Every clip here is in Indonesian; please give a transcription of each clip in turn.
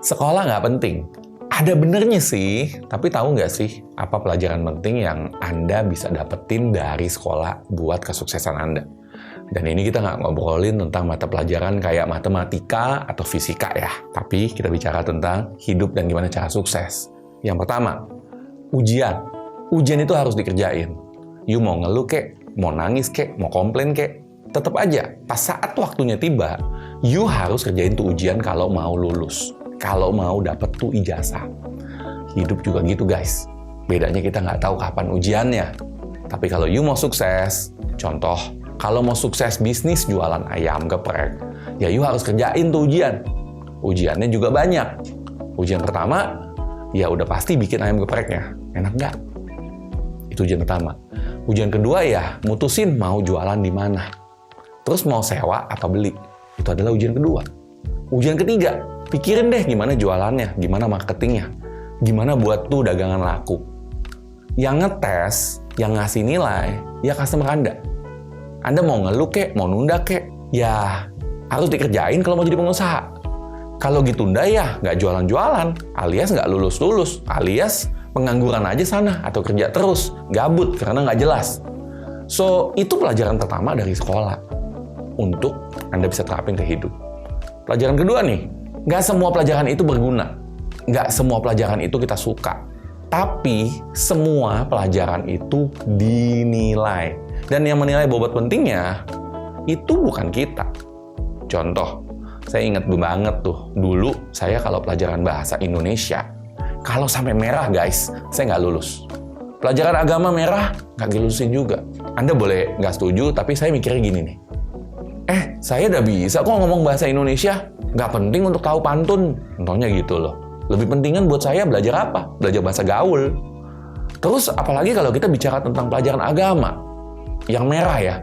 Sekolah nggak penting. Ada benernya sih, tapi tahu nggak sih apa pelajaran penting yang Anda bisa dapetin dari sekolah buat kesuksesan Anda? Dan ini kita nggak ngobrolin tentang mata pelajaran kayak matematika atau fisika ya, tapi kita bicara tentang hidup dan gimana cara sukses. Yang pertama, ujian. Ujian itu harus dikerjain. You mau ngeluh kek, mau nangis kek, mau komplain kek, tetap aja pas saat waktunya tiba, you harus kerjain tuh ujian kalau mau lulus. Kalau mau dapet tuh ijazah. Hidup juga gitu guys. Bedanya kita nggak tahu kapan ujiannya. Tapi kalau you mau sukses, contoh, kalau mau sukses bisnis jualan ayam geprek, ya you harus kerjain tuh ujian. Ujiannya juga banyak. Ujian pertama, ya udah pasti bikin ayam gepreknya. Enak nggak? Itu ujian pertama. Ujian kedua ya, mutusin mau jualan di mana. Terus mau sewa apa beli. Itu adalah ujian kedua. Ujian ketiga, pikirin deh gimana jualannya, gimana marketingnya, gimana buat tuh dagangan laku. Yang ngetes, yang ngasih nilai, ya customer Anda. Anda mau ngeluh kek, mau nunda kek, ya harus dikerjain kalau mau jadi pengusaha. Kalau ditunda ya nggak jualan-jualan, alias nggak lulus-lulus, alias pengangguran aja sana, atau kerja terus, gabut karena nggak jelas. So, itu pelajaran pertama dari sekolah untuk Anda bisa terapin ke hidup. Pelajaran kedua nih, nggak semua pelajaran itu berguna. Nggak semua pelajaran itu kita suka. Tapi semua pelajaran itu dinilai. Dan yang menilai bobot pentingnya, itu bukan kita. Contoh, saya ingat banget tuh, dulu saya kalau pelajaran bahasa Indonesia, kalau sampai merah guys, saya nggak lulus. Pelajaran agama merah, nggak dilulusin juga. Anda boleh nggak setuju, tapi saya mikirnya gini nih. Saya udah bisa kok ngomong bahasa Indonesia. Nggak penting untuk tahu pantun. Contohnya gitu loh. Lebih pentingan buat saya belajar apa? Belajar bahasa gaul. Terus apalagi kalau kita bicara tentang pelajaran agama. Yang merah ya.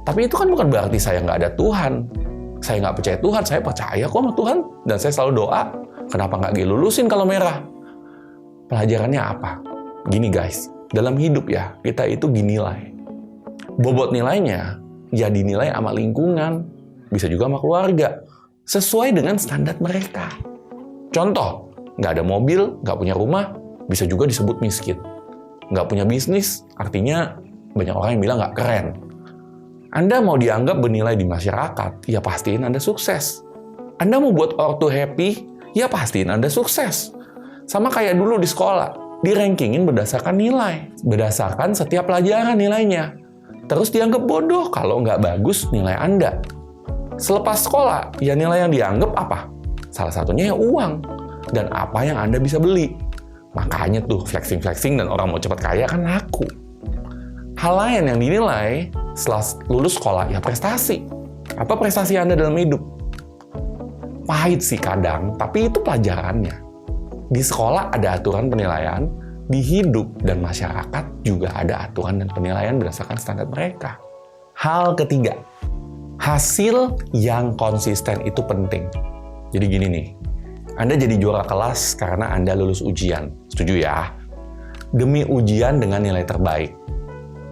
Tapi itu kan bukan berarti saya nggak ada Tuhan. Saya nggak percaya Tuhan. Saya percaya kok sama Tuhan. Dan saya selalu doa. Kenapa nggak dilulusin kalau merah? Pelajarannya apa? Gini guys. Dalam hidup ya, kita itu dinilai. Bobot nilainya ya dinilai sama lingkungan, bisa juga sama keluarga, sesuai dengan standar mereka. Contoh, nggak ada mobil, nggak punya rumah, bisa juga disebut miskin. Nggak punya bisnis, artinya banyak orang yang bilang nggak keren. Anda mau dianggap bernilai di masyarakat, ya pastiin Anda sukses. Anda mau buat ortu happy, ya pastiin Anda sukses. Sama kayak dulu di sekolah, di-rankingin berdasarkan nilai, berdasarkan setiap pelajaran nilainya. Terus dianggap bodoh kalau nggak bagus nilai Anda. Selepas sekolah, ya nilai yang dianggap apa? Salah satunya ya uang. Dan apa yang Anda bisa beli. Makanya tuh flexing-flexing dan orang mau cepat kaya kan laku. Hal lain yang dinilai setelah lulus sekolah, ya prestasi. Apa prestasi Anda dalam hidup? Pahit sih kadang, tapi itu pelajarannya. Di sekolah ada aturan penilaian, di hidup dan masyarakat juga ada aturan dan penilaian berdasarkan standar mereka. Hal ketiga, hasil yang konsisten itu penting. Jadi gini nih, Anda jadi juara kelas karena Anda lulus ujian. Setuju ya? Demi ujian dengan nilai terbaik.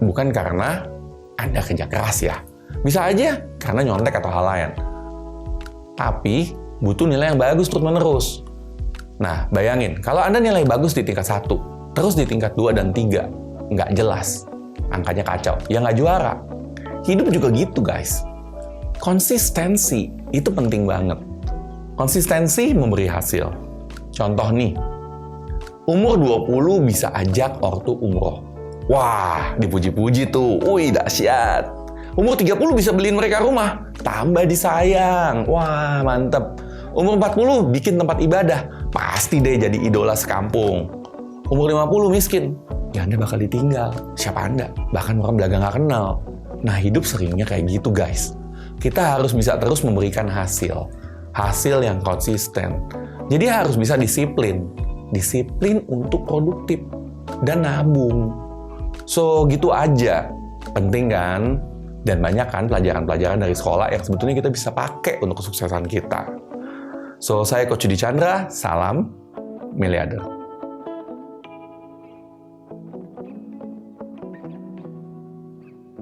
Bukan karena Anda kerja keras ya. Bisa aja karena nyontek atau hal lain. Tapi butuh nilai yang bagus terus-menerus. Nah, bayangin, kalau Anda nilai bagus di tingkat 1, terus di tingkat 2 dan 3, nggak jelas. Angkanya kacau, ya nggak juara. Hidup juga gitu, guys. Konsistensi, itu penting banget. Konsistensi memberi hasil. Contoh nih, umur 20 bisa ajak ortu umroh. Wah, dipuji-puji tuh. Wih, dahsyat. Umur 30 bisa beliin mereka rumah. Tambah disayang. Wah, mantep. Umur 40 bikin tempat ibadah. Pasti deh jadi idola sekampung. Umur 50 miskin, ya Anda bakal ditinggal. Siapa Anda? Bahkan orang belaga nggak kenal. Nah, hidup seringnya kayak gitu, guys. Kita harus bisa terus memberikan hasil. Hasil yang konsisten. Jadi harus bisa disiplin. Disiplin untuk produktif. Dan nabung. So, gitu aja. Penting kan? Dan banyak kan pelajaran-pelajaran dari sekolah yang sebetulnya kita bisa pakai untuk kesuksesan kita. So, saya Coach Yudi Chandra. Salam miliarder.